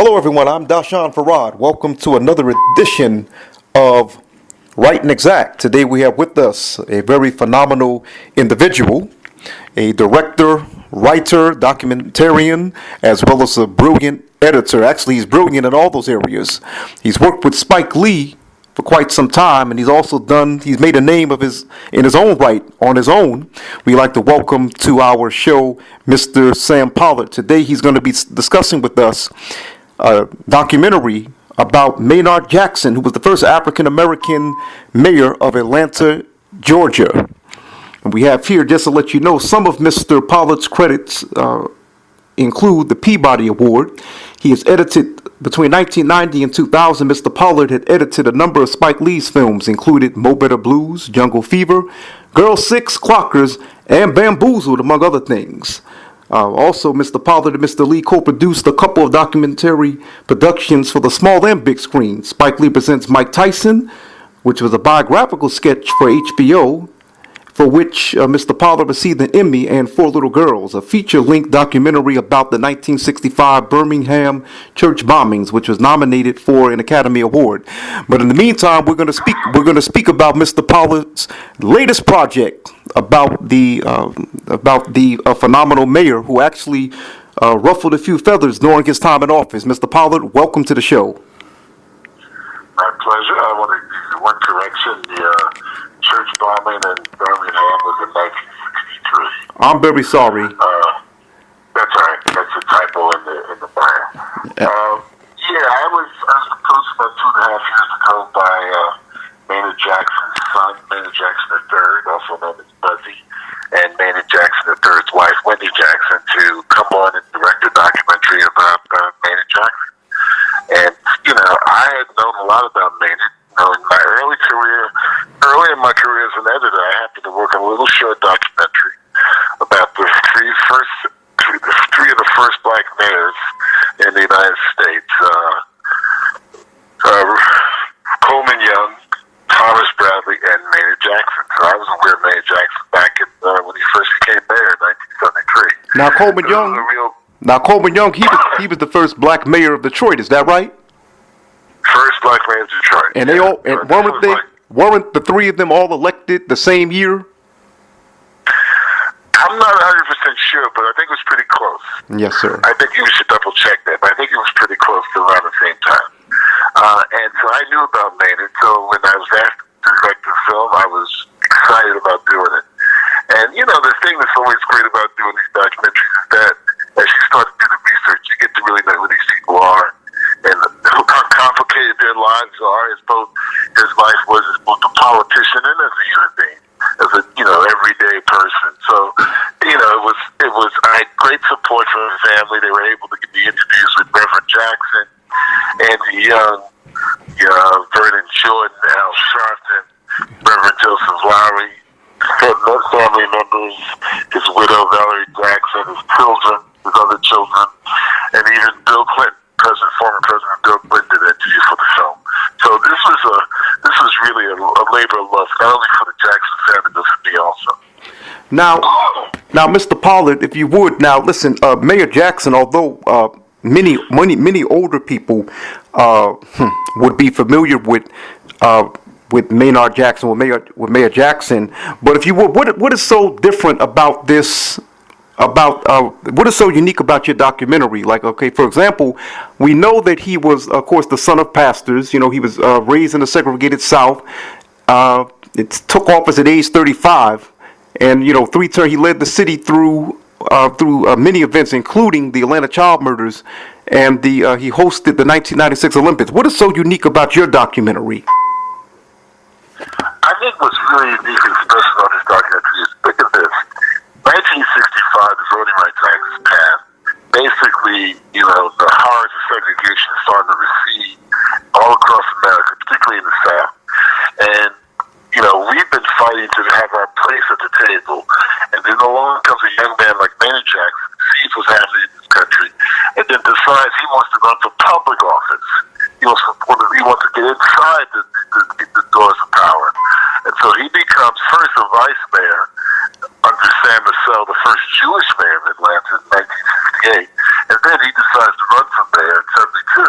Hello, everyone. I'm Dashawn Farad. Welcome to another edition of Right and Exact. Today we have with us a very phenomenal individual, a director, writer, documentarian, as well as a brilliant editor. Actually, he's brilliant in all those areas. He's worked with Spike Lee for quite some time, and he's made a name of in his own right, on his own. We'd like to welcome to our show Mr. Sam Pollard. Today he's going to be discussing with us a documentary about Maynard Jackson, who was the first African-American mayor of Atlanta, Georgia. And we have here, just to let you know, some of Mr. Pollard's credits include the Peabody Award. He has edited, between 1990 and 2000, Mr. Pollard had edited a number of Spike Lee's films, included Mo Better Blues, Jungle Fever, Girl 6, Clockers, and Bamboozled, among other things. Also, Mr. Pollard and Mr. Lee co-produced a couple of documentary productions for the small and big screen. Spike Lee presents Mike Tyson, which was a biographical sketch for HBO, for which Mr. Pollard received an Emmy, and Four Little Girls, a feature-length documentary about the 1965 Birmingham church bombings, which was nominated for an Academy Award. But in the meantime, we're going to speak about Mr. Pollard's latest project about the phenomenal mayor who actually ruffled a few feathers during his time in office. Mr. Pollard, welcome to the show. My pleasure. I want to give you one correction. The church bombing in Birmingham was in 1963. I'm very sorry. That's all right. That's a typo in the bio. I was approached about 2.5 years ago by Maynard Jackson's son, Maynard Jackson III, also known as Buzzy, and Maynard Jackson III's wife, Wendy Jackson, to come on and direct a documentary about Maynard Jackson. And, I had known a lot about Maynard. In my early in my career as an editor, I happened to work on a little short documentary about the three of the first black mayors in the United States. Coleman Young, Thomas Bradley, and Maynard Jackson. So I was aware of Maynard Jackson back when he first became mayor in 1973. Now Coleman Young, he was the first black mayor of Detroit. Is that right? First black mayor of Detroit. And weren't the three of them all elected the same year? I'm not 100% sure, but I think it was pretty close. Yes, sir. I think you should double check that, but I think it was pretty close to around the same time. And so I knew about Maynard, so when I was asked to direct the film, I was excited about doing it. And, the thing that's always great about doing these documentaries is that as you start to do the research, you get to really know who these people are and how complicated their lives are, as both his life was as both a politician and as a human being, as a everyday person. So I had great support from the family. They were able to get the interviews with Reverend Jackson, Andy Young, Vernon Jordan, Al Sharpton, Reverend Joseph Lowry, family members, his widow Valerie Jackson, his children, his other children, and even Bill Clinton. Former President Bill Clinton did an interview for the film. So this was really a labor of love, not only for the Jackson family, but for me also. Now, Mr. Pollard, if you would, now listen, Mayor Jackson, although many older people would be familiar with Maynard Jackson, with Mayor Jackson, but if you would, what is so different about this? What is so unique about your documentary? Like, okay, for example, we know that he was, of course, the son of pastors. He was raised in the segregated South. It took office at age 35, and he led the city through many events, including the Atlanta child murders, and he hosted the 1996 Olympics. What is so unique about your documentary? I think what's really unique and special about this documentary is, look at this. 1965, the Voting Rights Act was passed. Basically, the horrors of segregation started to recede all across America, particularly in the South. And, we've been fighting to have our place at the table. And then along comes a young man like Maynard Jackson, sees what's happening in this country, and then decides he wants to run for public office. He wants to get inside the doors of power. And so he becomes first a vice mayor under Sam Massell, the first Jewish mayor of Atlanta in 1968. And then he decides to run for mayor in 72.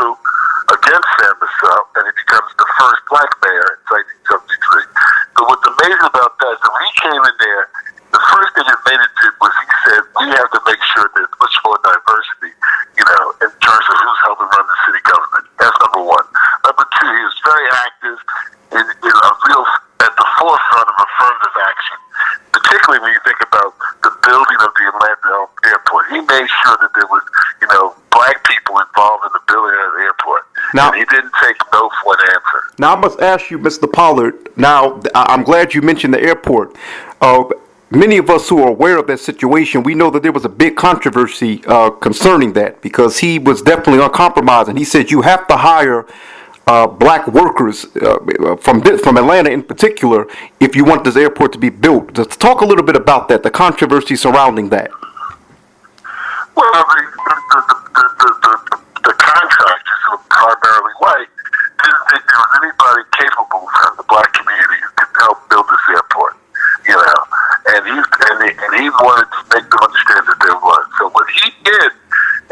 building of the Atlanta airport. He made sure that there was, black people involved in the building of the airport. Now, and he didn't take no for an answer. Now, I must ask you, Mr. Pollard, now, I'm glad you mentioned the airport. Many of us who are aware of that situation, we know that there was a big controversy concerning that, because he was definitely uncompromising. He said you have to hire black workers from Atlanta in particular if you want this airport to be built. Just talk a little bit about that, the controversy surrounding that. Well, the contractors, who were primarily white, didn't think there was anybody capable from the black community who could help build this airport. And he wanted to make them understand that there was. So what he did,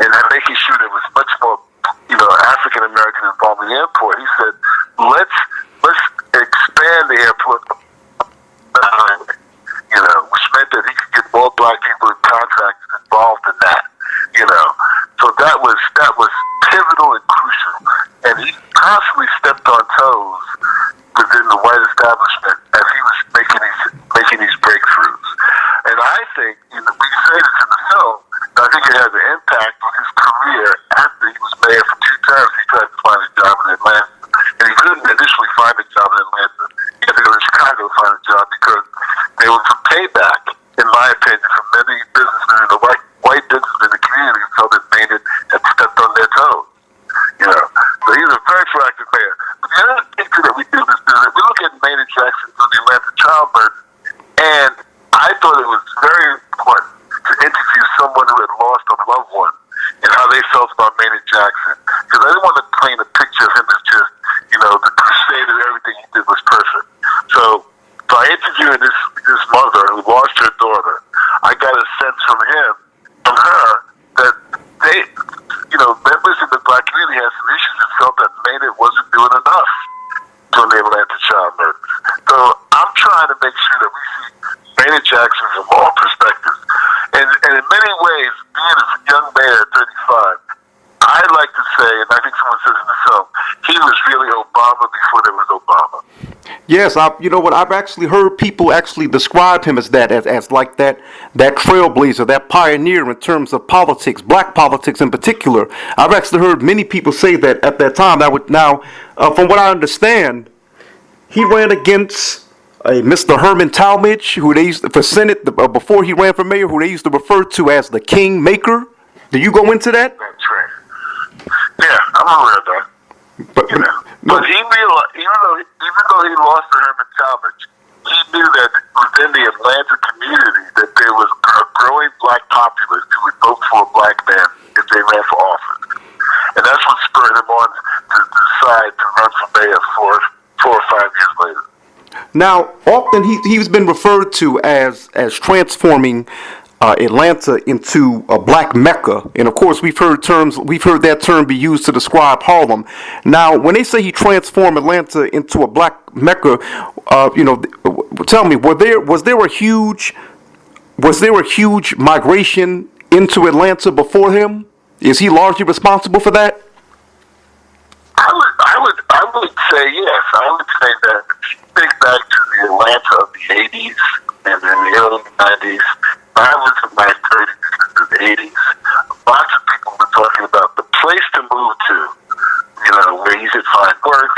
and making sure there was much more, African American involvement in the airport, he said, let's expand the airport behind it, which meant that he could get more black people and contractors involved in that, So that was pivotal and crucial. And he constantly stepped on toes within the white establishment as he was making these breakthroughs. And I think, we say this in the film, I think it has an impact on his career after he was mayor for 2 terms. He tried to find a job in Atlanta, and he couldn't initially find a job in Atlanta. He had to go to Chicago to find a job because there was a payback, in my opinion, from many businessmen in the white businessmen in the community who felt that Maynard had stepped on their toes. So he's a very proactive mayor. But the other thing that we do is that we look at Maynard Jackson doing the Atlanta child murder, and I thought it was very important to interview someone who had lost a loved one and how they felt about Maynard Jackson. Because I didn't want to paint a picture of him as just, the crusader, everything he did was perfect. So by interviewing this mother who lost her daughter, I got a sense from her, that they, members of the black community had some issues and felt that Maynard wasn't doing enough during the Atlanta child murders. So I'm trying to make sure that we see Maynard Jackson from all perspectives. And in many ways, being a young mayor at 35, I like to say, and I think someone says in the film, he was really Obama before there was Obama. Yes, I've actually heard people actually describe him as that, as like that trailblazer, that pioneer in terms of politics, black politics in particular. I've actually heard many people say that at that time. From what I understand, he ran against Mr. Herman Talmadge, who they used for Senate before he ran for mayor, who they used to refer to as the King Maker. Do you go into that? That's right. Yeah, I'm aware of that. But he realized, even though he lost to Herman Talmadge, he knew that within the Atlanta community that there was a growing black populace who would vote for a black man if they ran for office. And that's what spurred him on to decide to run for mayor 4 or 5 years later. Now, often he's been referred to as transforming Atlanta into a black Mecca, and of course we've heard that term be used to describe Harlem. Now, when they say he transformed Atlanta into a black Mecca, tell me, was there a huge migration into Atlanta before him? Is he largely responsible for that? I would say yes. I would say that if you think back to the Atlanta of the 80s and in the early 90s, I was in my 30s and the 80s. Lots of people were talking about the place to move to, where you could find work,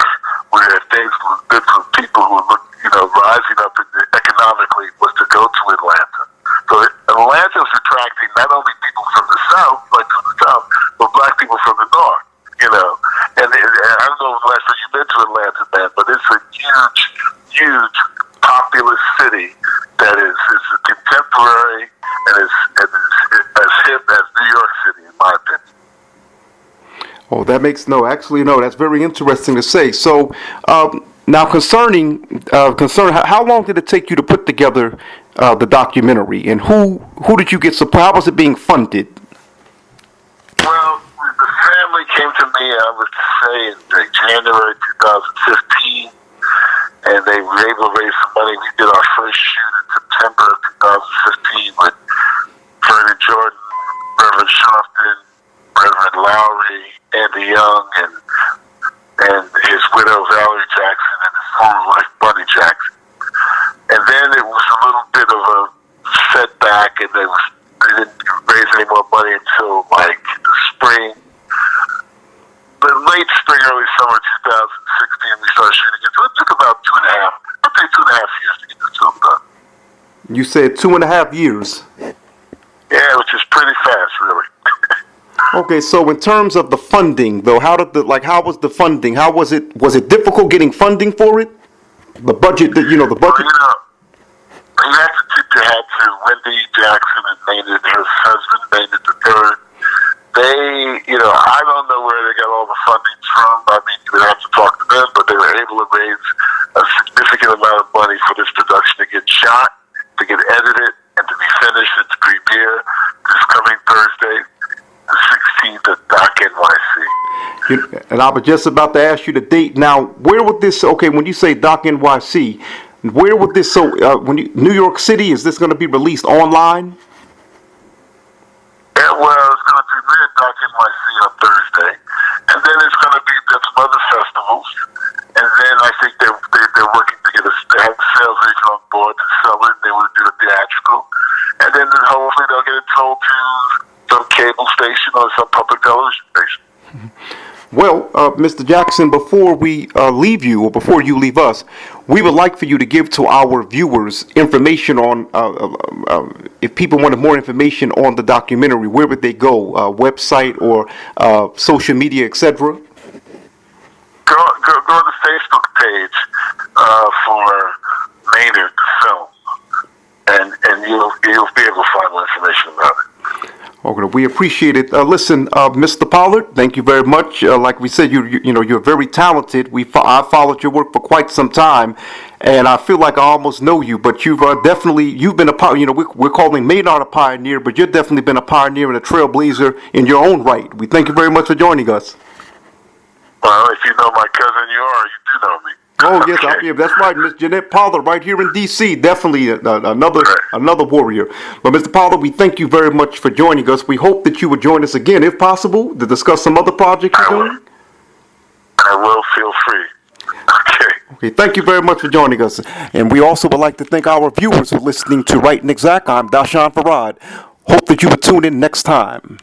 where things were good for people who were, rising up economically, was to go to Atlanta. So Atlanta was attracting not only people from the South, but black people from the North, And I don't know the last time you've been to Atlanta, man, but it's a huge populous city that is contemporary and is as hip as New York City, in my opinion. Oh, that's very interesting to say. So, now concerning how long did it take you to put together the documentary, and who did you get support? How was it being funded? Well, the family came to me, I would say, in January 2015, and they were able to raise some money. We did our first shoot in September of 2015 with Vernon Jordan, Reverend Sharpton, Reverend Lowry, Andy Young, and his widow Valerie Jackson, and his former wife Bunny Jackson. And then it was a little bit of a setback, and then they didn't raise any more money until like the spring, the late spring, early summer 2016. We started shooting it. So it took about 2.5. I'd say 2.5 years to get the film done. You said 2.5 years. Yeah, which is pretty fast, really. Okay, so in terms of the funding, though, how was the funding? How was it? Was it difficult getting funding for it? The budget, the budget. Well, you have to tip your hat to Wendy Jackson and Maynard, her husband, Maynard III. They, I don't know where they got all the funding from. I mean, you would have to talk to them, but they were able to raise a significant amount of money for this production to get shot, to get edited, and to be finished and to premiere this coming Thursday, the 16th at Doc NYC. And I was just about to ask you the date. Now, where would this? Okay, when you say Doc NYC, where would this? So, New York City, is this going to be released online? Yeah, well, it's going to premiere at Doc NYC on Thursday, and then it's going to be at some other festivals, and then I think they're working to get they have a sales agent on board to sell it, and they will do a theatrical, and then hopefully they'll get it sold to some cable station or some public television station. Well, Mr. Jackson, before we leave you, or before you leave us, we would like for you to give to our viewers information on, if people wanted more information on the documentary, where would they go? Website or social media, etc.? Go to the Facebook page for Maynard, the film, and you'll be able to find more information about it. Okay, we appreciate it. Listen, Mr. Pollard, thank you very much. Like we said, you're very talented. I've followed your work for quite some time, and I feel like I almost know you. But you've been a pioneer. We're calling Maynard a pioneer, but you've definitely been a pioneer and a trailblazer in your own right. We thank you very much for joining us. Well, if you know my cousin, you do know me. Oh yes, okay. Yeah, that's right, Miss Jeanette Pollard, right here in D.C. Definitely another warrior. But Mr. Pollard, we thank you very much for joining us. We hope that you would join us again, if possible, to discuss some other projects you're doing. I will. Feel free. Okay. Okay. Thank you very much for joining us, and we also would like to thank our viewers for listening to Right and Exact. I'm Dashawn Farad. Hope that you would tune in next time.